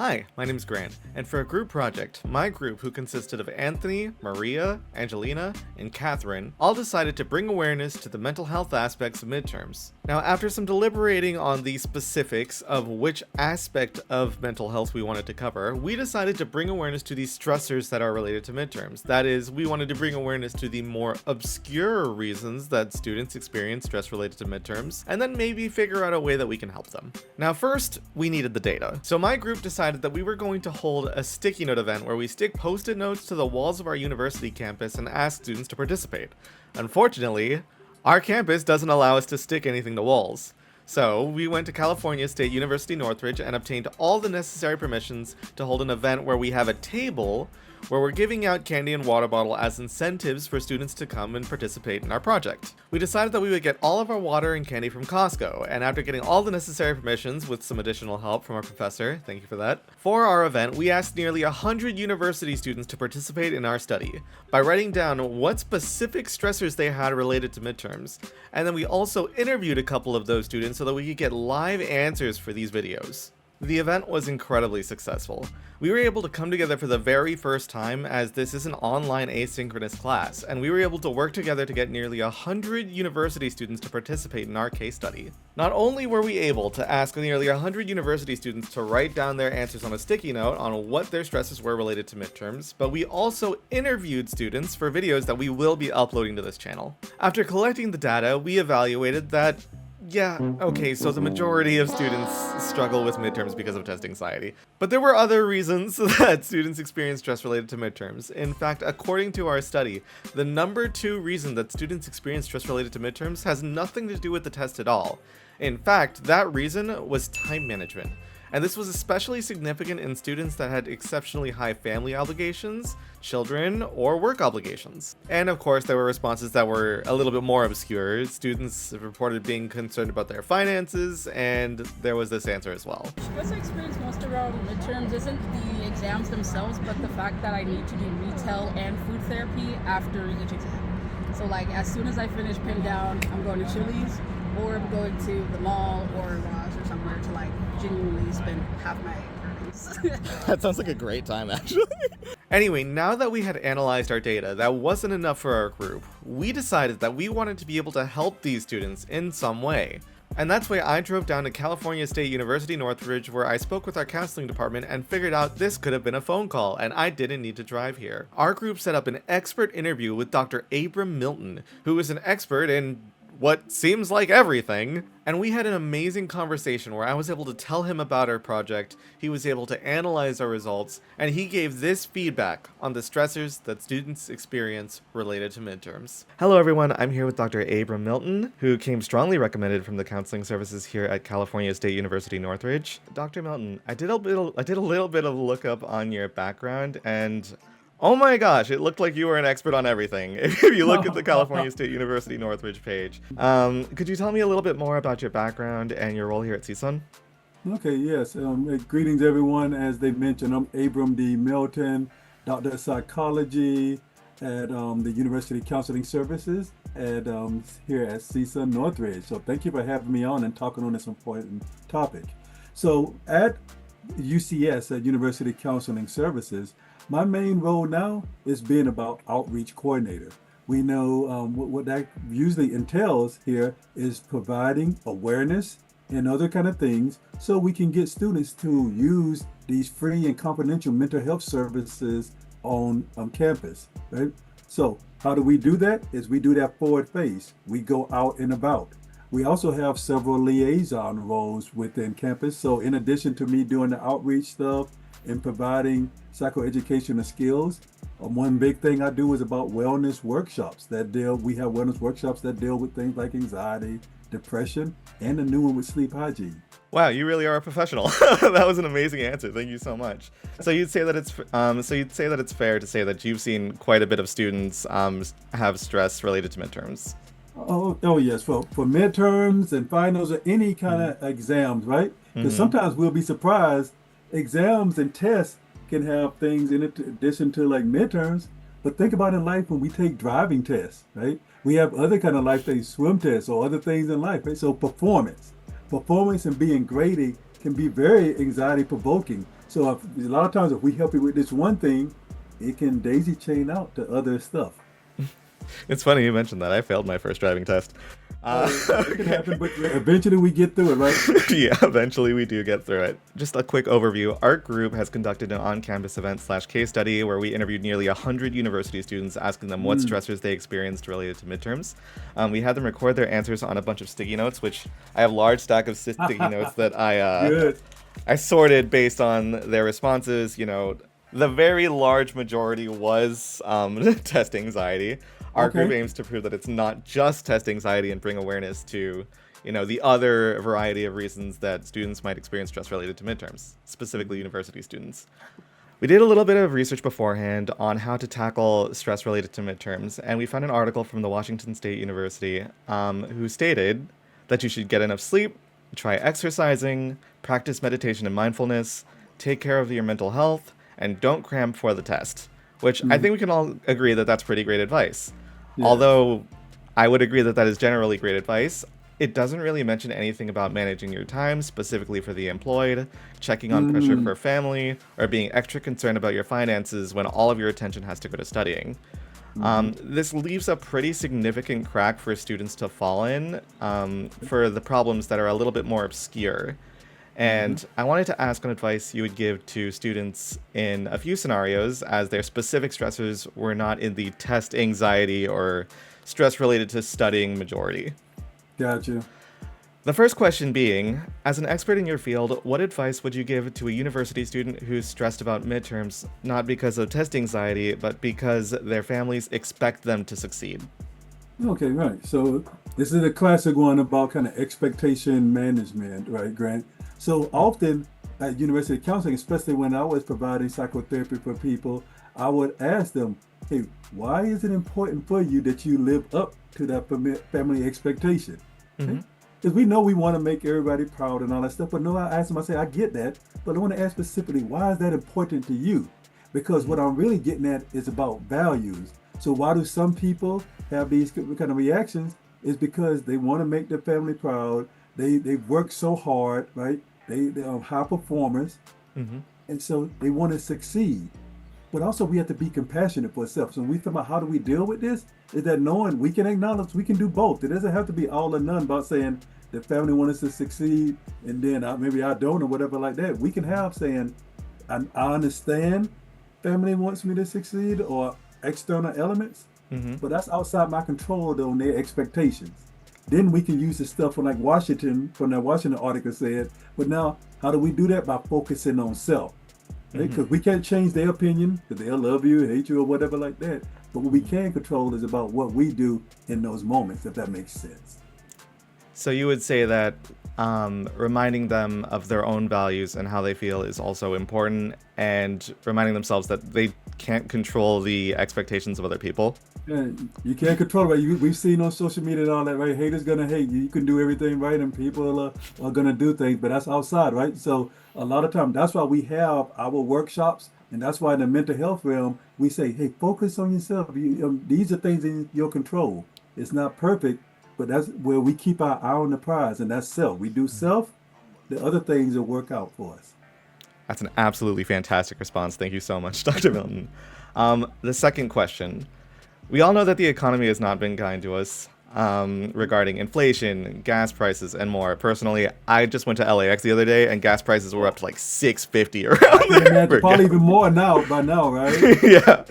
Hi, my name's Grant, and for a group project, my group, who consisted of Anthony, Maria, Angelina, and Catherine, all decided to bring awareness to the mental health aspects of midterms. Now, after some deliberating on the specifics of which aspect of mental health we wanted to cover, we decided to bring awareness to the stressors that are related to midterms. That is, we wanted to bring awareness to the more obscure reasons that students experience stress related to midterms, and then maybe figure out a way that we can help them. Now, first, we needed the data. So my group decided that we were going to hold a sticky note event where we stick post-it notes to the walls of our university campus and ask students to participate. Unfortunately, our campus doesn't allow us to stick anything to walls. So we went to California State University Northridge and obtained all the necessary permissions to hold an event where we have a table where we're giving out candy and water bottle as incentives for students to come and participate in our project. We decided that we would get all of our water and candy from Costco, and after getting all the necessary permissions with some additional help from our professor, thank you for that, for our event, we asked nearly 100 university students to participate in our study by writing down what specific stressors they had related to midterms, and then we also interviewed a couple of those students so that we could get live answers for these videos. The event was incredibly successful. We were able to come together for the very first time, as this is an online asynchronous class, and we were able to work together to get nearly 100 university students to participate in our case study. Not only were we able to ask nearly 100 university students to write down their answers on a sticky note on what their stresses were related to midterms, but we also interviewed students for videos that we will be uploading to this channel. After collecting the data, we evaluated that so the majority of students struggle with midterms because of test anxiety. But there were other reasons that students experience stress related to midterms. In fact, according to our study, the number 2 reason that students experience stress related to midterms has nothing to do with the test at all. In fact, that reason was time management. And this was especially significant in students that had exceptionally high family obligations, children, or work obligations. And of course, there were responses that were a little bit more obscure. Students reported being concerned about their finances, and there was this answer as well. What's I experience most around midterms isn't the exams themselves, but the fact that I need to do retail and food therapy after each exam. So like, as soon as I finish pin down, I'm going to Chili's, or I'm going to the mall or Ross or somewhere to like genuinely spend half my earnings. That sounds like a great time, actually. Anyway, now that we had analyzed our data, that wasn't enough for our group. We decided that we wanted to be able to help these students in some way. And that's why I drove down to California State University Northridge, where I spoke with our counseling department and figured out this could have been a phone call, and I didn't need to drive here. Our group set up an expert interview with Dr. Abram Milton, who is an expert in what seems like everything, and we had an amazing conversation where I was able to tell him about our project, he was able to analyze our results, and he gave this feedback on the stressors that students experience related to midterms. Hello everyone, I'm here with Dr. Abram Milton, who came strongly recommended from the counseling services here at California State University Northridge. Dr. Milton, I did a little bit of lookup on your background, and oh my gosh, it looked like you were an expert on everything. If you look at the California State University Northridge page. Could you tell me a little bit more about your background and your role here at CSUN? Okay, yes. Greetings, everyone. As they mentioned, I'm Abram D. Milton, Doctor of Psychology at the University Counseling Services at here at CSUN Northridge. So thank you for having me on and talking on this important topic. So at UCS, at University Counseling Services, my main role now is being about outreach coordinator. We know what that usually entails here is providing awareness and other kind of things so we can get students to use these free and confidential mental health services on campus, right? So how do we do that? Is we do that forward face. We go out and about. We also have several liaison roles within campus. So in addition to me doing the outreach stuff and providing psychoeducational skills, one big thing I do is about wellness workshops we have wellness workshops that deal with things like anxiety, depression, and a new one with sleep hygiene. Wow, you really are a professional. That was an amazing answer. Thank you so much. So you'd say that it's fair to say that you've seen quite a bit of students have stress related to midterms. Oh yes, for midterms and finals or any kind of exams, right? Because sometimes we'll be surprised. Exams and tests can have things in addition to like midterms, but think about in life when we take driving tests, right? We have other kind of life things, swim tests or other things in life, right? So performance and being graded can be very anxiety provoking. So a lot of times, if we help you with this one thing, it can daisy chain out to other stuff. It's funny you mentioned that. I failed my first driving test. It can happen, but eventually we get through it, right? Yeah, eventually we do get through it. Just a quick overview. Our group has conducted an on-campus event/case study where we interviewed nearly 100 university students, asking them what stressors they experienced related to midterms. We had them record their answers on a bunch of sticky notes, which I have a large stack of sticky notes that Good. I sorted based on their responses. The very large majority was test anxiety. Our group aims to prove that it's not just test anxiety and bring awareness to, the other variety of reasons that students might experience stress related to midterms, specifically university students. We did a little bit of research beforehand on how to tackle stress related to midterms, and we found an article from the Washington State University who stated that you should get enough sleep, try exercising, practice meditation and mindfulness, take care of your mental health, and don't cram for the test, which I think we can all agree that that's pretty great advice. Yeah. Although I would agree that that is generally great advice, it doesn't really mention anything about managing your time, specifically for the employed, checking on pressure for family, or being extra concerned about your finances when all of your attention has to go to studying. This leaves a pretty significant crack for students to fall in for the problems that are a little bit more obscure. And I wanted to ask what advice you would give to students in a few scenarios, as their specific stressors were not in the test anxiety or stress related to studying majority. Gotcha. The first question being, as an expert in your field, what advice would you give to a university student who's stressed about midterms, not because of test anxiety, but because their families expect them to succeed? Okay, right. So this is a classic one about kind of expectation management, right, Grant? So often at university counseling, especially when I was providing psychotherapy for people, I would ask them, hey, why is it important for you that you live up to that family expectation? Because we know we want to make everybody proud and all that stuff, but no, I ask them, I say, I get that, but I want to ask specifically, why is that important to you? Because what I'm really getting at is about values. So why do some people have these kind of reactions? Is because they want to make their family proud. They work so hard, right? They are high performers, and so they want to succeed. But also we have to be compassionate for ourselves. So when we think about how do we deal with this, is that knowing we can acknowledge we can do both. It doesn't have to be all or none about saying the family wants us to succeed and then maybe I don't or whatever like that. We can have saying, I understand family wants me to succeed or external elements, but that's outside my control though, on their expectations. Then we can use the stuff from like Washington, from that Washington article said, but now how do we do that? By focusing on self. Right? Because we can't change their opinion, because they'll love you, hate you, or whatever like that. But what we can control is about what we do in those moments, if that makes sense. So you would say that reminding them of their own values and how they feel is also important, and reminding themselves that they can't control the expectations of other people. Yeah, you can't control it, right? We've seen on social media and all that, right? Haters gonna hate you. You can do everything right, and people are gonna do things, but that's outside, right? So a lot of times, that's why we have our workshops, and that's why in the mental health realm, we say, hey, focus on yourself. These are things in your control. It's not perfect, but that's where we keep our eye on the prize, and that's self. We do self, the other things will work out for us. That's an absolutely fantastic response. Thank you so much, Dr. Milton. The second question. We all know that the economy has not been kind to us regarding inflation, gas prices, and more. Personally, I just went to LAX the other day, and gas prices were up to like $6.50 around there. Probably even more by now, right? Yeah.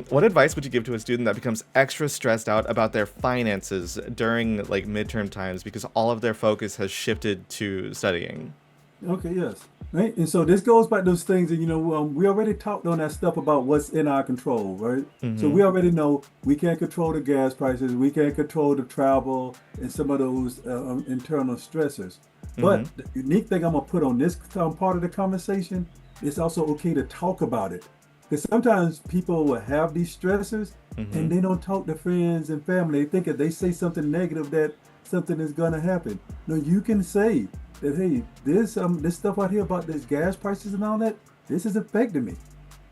What advice would you give to a student that becomes extra stressed out about their finances during like midterm times because all of their focus has shifted to studying? Okay, yes. Right. And so this goes back to those things that, we already talked on that stuff about what's in our control, right? So we already know we can't control the gas prices, we can't control the travel and some of those internal stressors. But the unique thing I'm going to put on this part of the conversation, it's also okay to talk about it. Because sometimes people will have these stressors and they don't talk to friends and family. They think if they say something negative that something is going to happen. No, you can say that, hey, this stuff out here about this gas prices and all that, this is affecting me.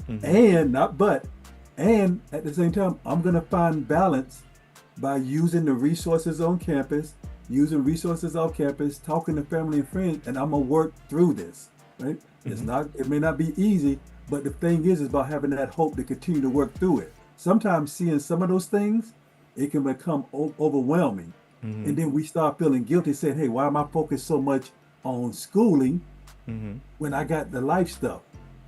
And at the same time, I'm going to find balance by using the resources on campus, talking to family and friends, and I'm going to work through this, right? It's not, it may not be easy, but the thing is about having that hope to continue to work through it. Sometimes seeing some of those things, it can become overwhelming. And then we start feeling guilty, saying, hey, why am I focused so much on schooling when I got the life stuff?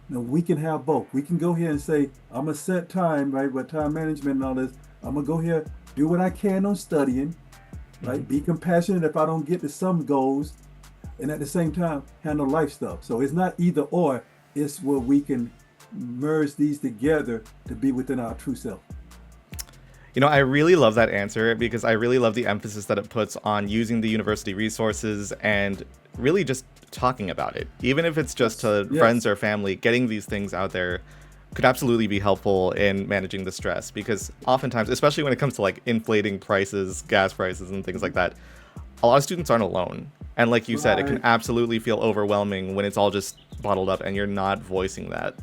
Now, we can have both. We can go here and say, I'm going to set time, right, with time management and all this. I'm going to go here, do what I can on studying, right? Be compassionate if I don't get to some goals, and at the same time, handle life stuff. So it's not either or, it's where we can merge these together to be within our true self. You know, I really love that answer because I really love the emphasis that it puts on using the university resources and really just talking about it. Even if it's just to friends or family, getting these things out there could absolutely be helpful in managing the stress, because oftentimes, especially when it comes to like inflating prices, gas prices and things like that, a lot of students aren't alone. And like you said, it can absolutely feel overwhelming when it's all just bottled up and you're not voicing that.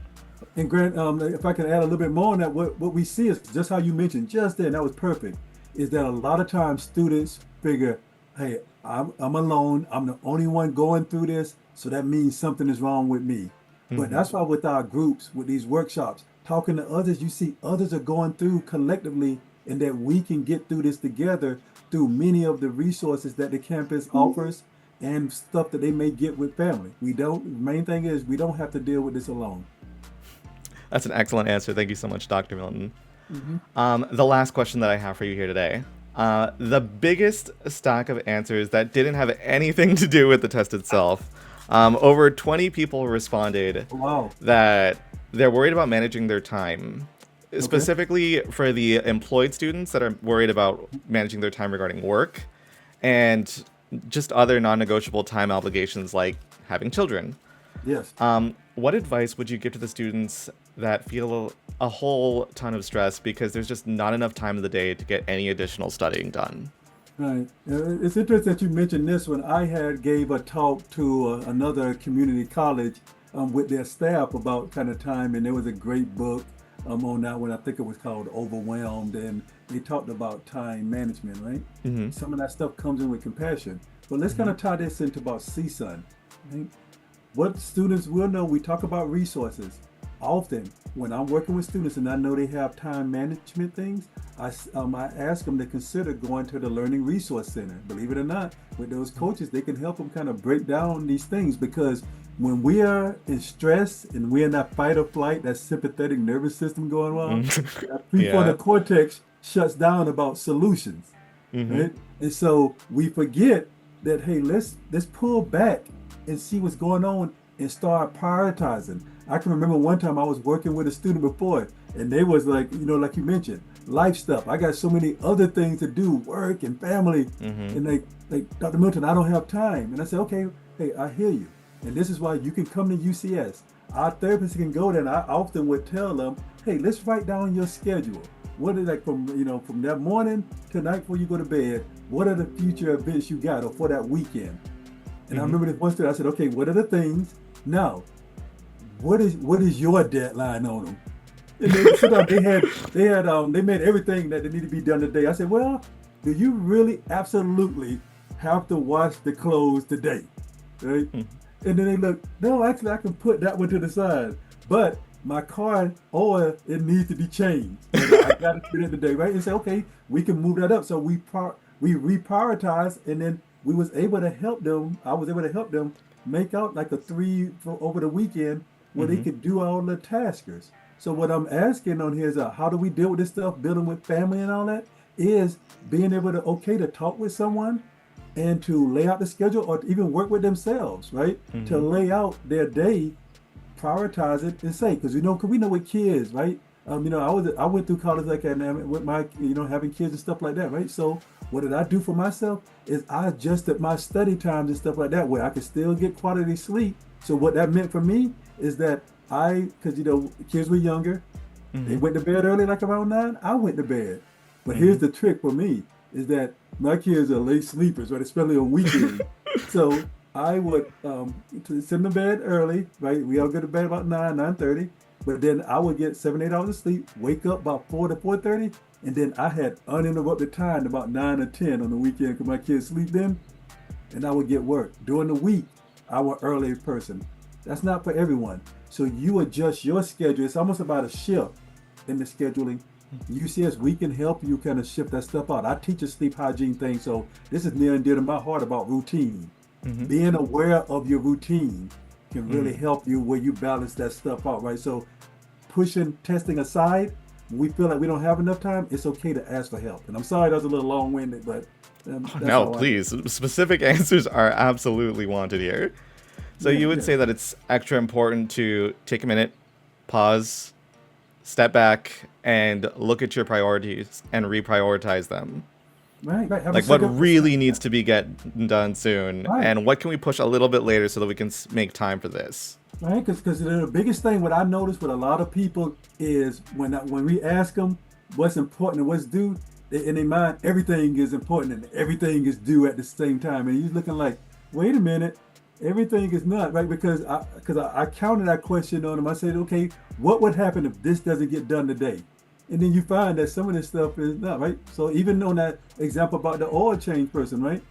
And Grant, if I can add a little bit more on that, what we see is just how you mentioned just then, that was perfect, is that a lot of times students figure, hey, I'm alone, I'm the only one going through this, so that means something is wrong with me. But that's why with our groups, with these workshops, talking to others, you see others are going through collectively, and that we can get through this together through many of the resources that the campus offers and stuff that they may get with family. The main thing is we don't have to deal with this alone. That's an excellent answer. Thank you so much, Dr. Milton. The last question that I have for you here today. The biggest stack of answers that didn't have anything to do with the test itself. Over 20 people responded that they're worried about managing their time. Specifically for the employed students that are worried about managing their time regarding work and just other non-negotiable time obligations like having children. Yes. What advice would you give to the students that feel a whole ton of stress because there's just not enough time of the day to get any additional studying done? Right. It's interesting that you mentioned this when I gave a talk to another community college with their staff about kind of time, and there was a great book on that one. I think it was called Overwhelmed, and they talked about time management, right? Some of that stuff comes in with compassion. But let's kind of tie this into about CSUN, right? What students will know, we talk about resources. Often, when I'm working with students and I know they have time management things, I ask them to consider going to the Learning Resource Center. Believe it or not, with those coaches, they can help them kind of break down these things, because when we are in stress and we're in that fight or flight, that sympathetic nervous system going on, that prefrontal cortex shuts down about solutions, right? And so we forget that, hey, let's pull back and see what's going on and start prioritizing. I can remember one time I was working with a student before, and they was like, like you mentioned, life stuff. I got so many other things to do, work and family, and like Dr. Milton, I don't have time. And I said, okay, hey, I hear you. And this is why you can come to UCS. Our therapists can go there, and I often would tell them, hey, let's write down your schedule. What is like from that morning to night before you go to bed, what are the future events you got or for that weekend? And I remember this one student, I said, okay, what are the things? Now, what is your deadline on them? And they made everything that they need to be done today. I said, well, do you really absolutely have to wash the clothes today? Right? And then they look, no, actually I can put that one to the side. But my car oil, it needs to be changed. I got to do it today, right? And say, okay, we can move that up. So we reprioritize, and then we was able to help them. I was able to help them make out like a 3 for over the weekend where they could do all the taskers. So what I'm asking on here is how do we deal with this stuff, building with family and all that, is being able to talk with someone and to lay out the schedule, or to even work with themselves, right? To lay out their day, prioritize it, and say, because we know with kids, right? I went through college like that, and with my, having kids and stuff like that, right? So what did I do for myself is I adjusted my study times and stuff like that, where I could still get quality sleep. So what that meant for me is that because kids were younger, they went to bed early, like around 9, I went to bed. But here's the trick for me, is that my kids are late sleepers, right? Especially on weekends. So I would send them to bed early, right? We all go to bed about 9:30. But then I would get 7-8 hours of sleep, wake up about 4 to 4:30, and then I had uninterrupted time about 9 or 10 on the weekend because my kids sleep then, and I would get work. During the week, I was an early person. That's not for everyone. So you adjust your schedule. It's almost about a shift in the scheduling. UCS, we can help you kind of shift that stuff out. I teach a sleep hygiene thing, so this is near and dear to my heart about routine. Being aware of your routine can really help you where you balance that stuff out, right? So pushing testing aside, when we feel like we don't have enough time, it's okay to ask for help. And I'm sorry that was a little long-winded, but that's No, all please. Specific answers are absolutely wanted here. So Yeah, you would yeah. say that it's extra important to take a minute, pause, step back, and look at your priorities and reprioritize them. Right, right. Have a Like what second- really needs to be get done soon, Right. and what can we push a little bit later so that we can make time for this. Right, because the biggest thing what I notice with a lot of people is when we ask them what's important and what's due, in their mind everything is important and everything is due at the same time, and you're looking like, wait a minute, everything is not right because I counted that question on them. I said, okay, what would happen if this doesn't get done today? And then you find that some of this stuff is not right. So even on that example about the oil change person, right?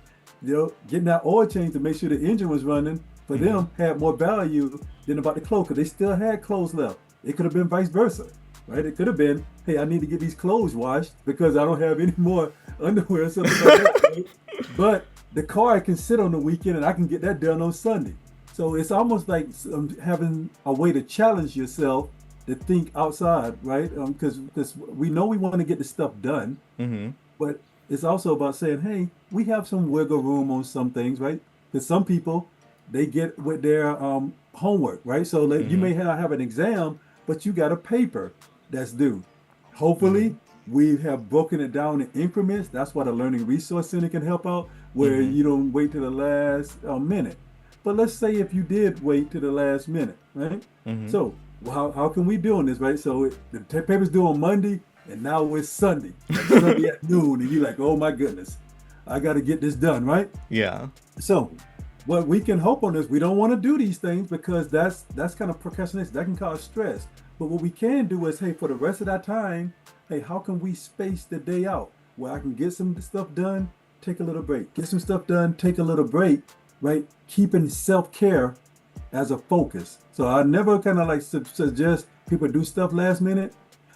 Getting that oil change to make sure the engine was running for them had more value than about the clothes because they still had clothes left. It could have been vice versa, right? It could have been, hey, I need to get these clothes washed because I don't have any more underwear or something like that. Right? But the car can sit on the weekend and I can get that done on Sunday. So it's almost like having a way to challenge yourself to think outside, right? Because we know we want to get the stuff done, but it's also about saying, hey, we have some wiggle room on some things, right? Because some people, they get with their homework, right? So like, you may have an exam, but you got a paper that's due. Hopefully, we have broken it down in increments. That's why the Learning Resource Center can help out, where you don't wait to the last minute. But let's say if you did wait to the last minute, right? So how can we do on this, right? So the paper's due on Monday, and now it's Sunday, Sunday at noon, and you're like, oh my goodness, I got to get this done, right? Yeah. So what we can hope on is we don't want to do these things because that's kind of procrastination. That can cause stress. But what we can do is, hey, for the rest of that time, hey, how can we space the day out where I can get some stuff done, take a little break, get some stuff done, take a little break, right? Keeping self-care as a focus. So I never kind of like suggest people do stuff last minute,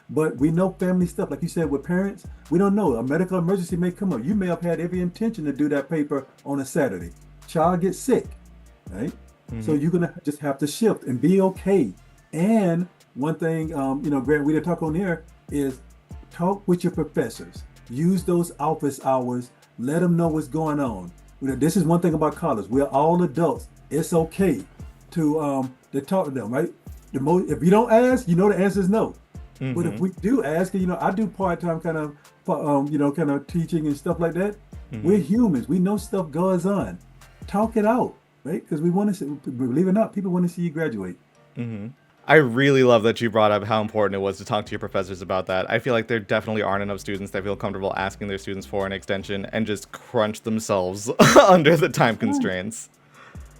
but we know family stuff, like you said, with parents, we don't know. A medical emergency may come up. You may have had every intention to do that paper on a Saturday. Child gets sick, right? So you're gonna just have to shift and be okay. And one thing, Grant, we didn't talk on here is talk with your professors. Use those office hours. Let them know what's going on. This is one thing about college. We're all adults. It's okay to talk to them, right? If you don't ask, you know the answer is no. But if we do ask, I do part-time kind of teaching and stuff like that. We're humans. We know stuff goes on. Talk it out, right? Because we want to see, believe it or not, people want to see you graduate. I really love that you brought up how important it was to talk to your professors about that. I feel like there definitely aren't enough students that feel comfortable asking their students for an extension and just crunch themselves under the time constraints.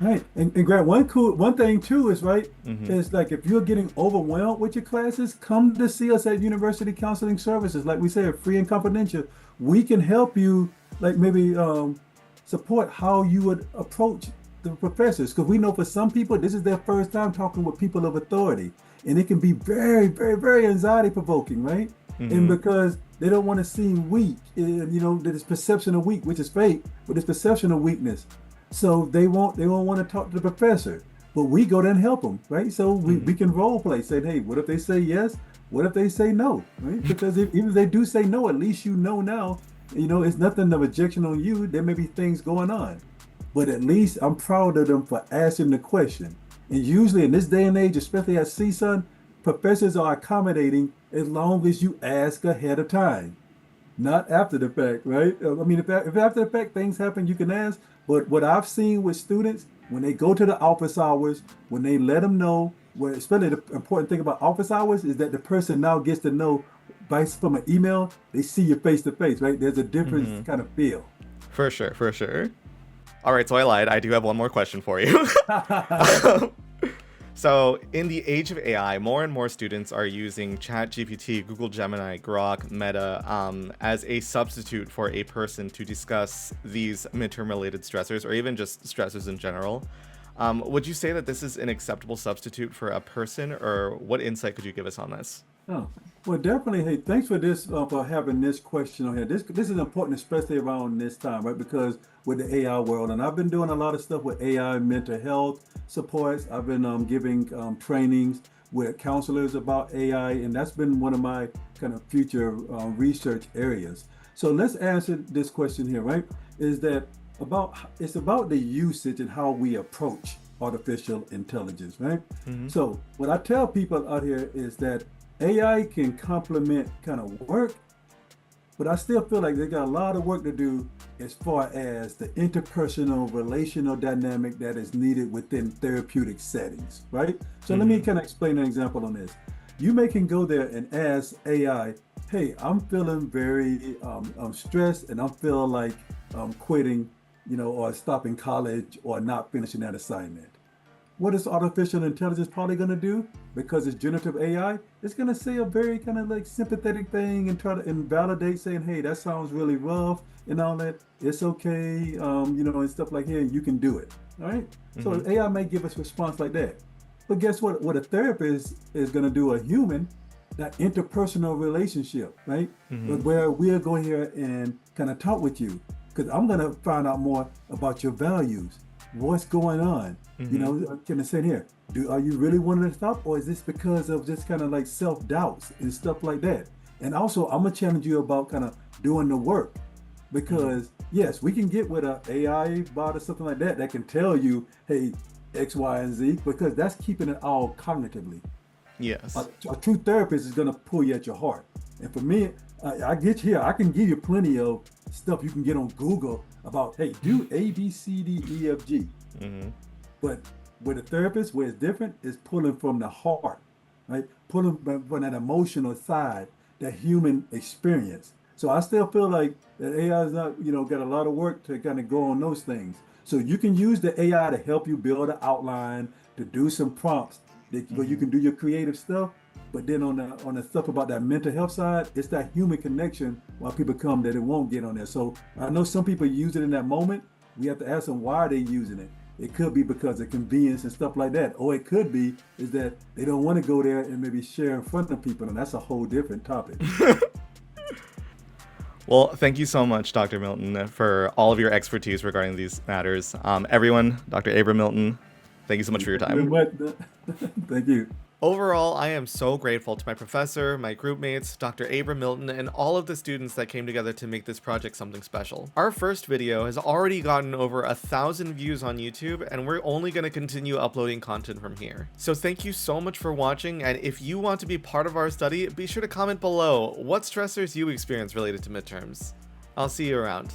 Right, and Grant, one thing too is right. Is like if you're getting overwhelmed with your classes, come to see us at University Counseling Services. Like we say, free and confidential. We can help you, like maybe support how you would approach the professors, because we know for some people this is their first time talking with people of authority, and it can be very, very, very anxiety provoking, right? And because they don't want to seem weak, and this perception of weak, which is fake, but this perception of weakness. So they won't want to talk to the professor, but we go there and help them, right? So we can role play, say, hey, what if they say yes? What if they say no, right? Because even if they do say no, at least now, it's nothing of rejection on you. There may be things going on, but at least I'm proud of them for asking the question. And usually in this day and age, especially at CSUN, professors are accommodating as long as you ask ahead of time, not after the fact, right? I mean, if after the fact things happen, you can ask. But what I've seen with students, when they go to the office hours, when they let them know, especially the important thing about office hours is that the person now gets to know from an email, they see you face to face, right? There's a different kind of feel. For sure. All right, so I lied. I do have one more question for you. So in the age of AI, more and more students are using ChatGPT, Google Gemini, Grok, Meta as a substitute for a person to discuss these midterm related stressors or even just stressors in general. Would you say that this is an acceptable substitute for a person, or what insight could you give us on this? Oh, well, definitely. Hey, thanks for this, for having this question on here. This is important, especially around this time, right? Because with the AI world, and I've been doing a lot of stuff with AI mental health supports. I've been giving trainings with counselors about AI, and that's been one of my kind of future research areas. So let's answer this question here, right? Is that it's about the usage and how we approach artificial intelligence, right? So what I tell people out here is that AI can complement kind of work, but I still feel like they got a lot of work to do as far as the interpersonal relational dynamic that is needed within therapeutic settings, right? So let me kind of explain an example on this. You can go there and ask AI, hey, I'm feeling very stressed and I'm feeling like quitting, or stopping college or not finishing that assignment. What is artificial intelligence probably going to do? Because it's generative AI, it's going to say a very kind of like sympathetic thing and try to invalidate, saying, hey, that sounds really rough and all that. It's okay, and stuff like, hey, you can do it. All right. So AI may give us a response like that. But guess what? What a therapist is going to do, a human, that interpersonal relationship, right? Where we'll go here and kind of talk with you, because I'm going to find out more about your values. What's going on? Can I say here, are you really wanting to stop, or is this because of just kind of like self-doubts and stuff like that? And also, I'm gonna challenge you about kind of doing the work, because yes, we can get with a AI bot or something like that can tell you, hey, X, Y, and Z, because that's keeping it all cognitively. Yes. A true therapist is gonna pull you at your heart. And for me, I get here, I can give you plenty of stuff you can get on Google about, hey, do A, B, C, D, E, F, G. But with a therapist, where it's different, is pulling from the heart, right? Pulling from that emotional side, that human experience. So I still feel like that AI is not, got a lot of work to kind of go on those things. So you can use the AI to help you build an outline, to do some prompts, where you can do your creative stuff. But then on the stuff about that mental health side, it's that human connection while people come that it won't get on there. So I know some people use it in that moment. We have to ask them why they're using it. It could be because of convenience and stuff like that. Or it could be is that they don't want to go there and maybe share in front of people. And that's a whole different topic. Well, thank you so much, Dr. Milton, for all of your expertise regarding these matters. Everyone, Dr. Abram Milton, thank you so much for your time. Thank you. Overall, I am so grateful to my professor, my group mates, Dr. Abram Milton, and all of the students that came together to make this project something special. Our first video has already gotten over 1,000 views on YouTube, and we're only going to continue uploading content from here. So thank you so much for watching, and if you want to be part of our study, be sure to comment below what stressors you experience related to midterms. I'll see you around.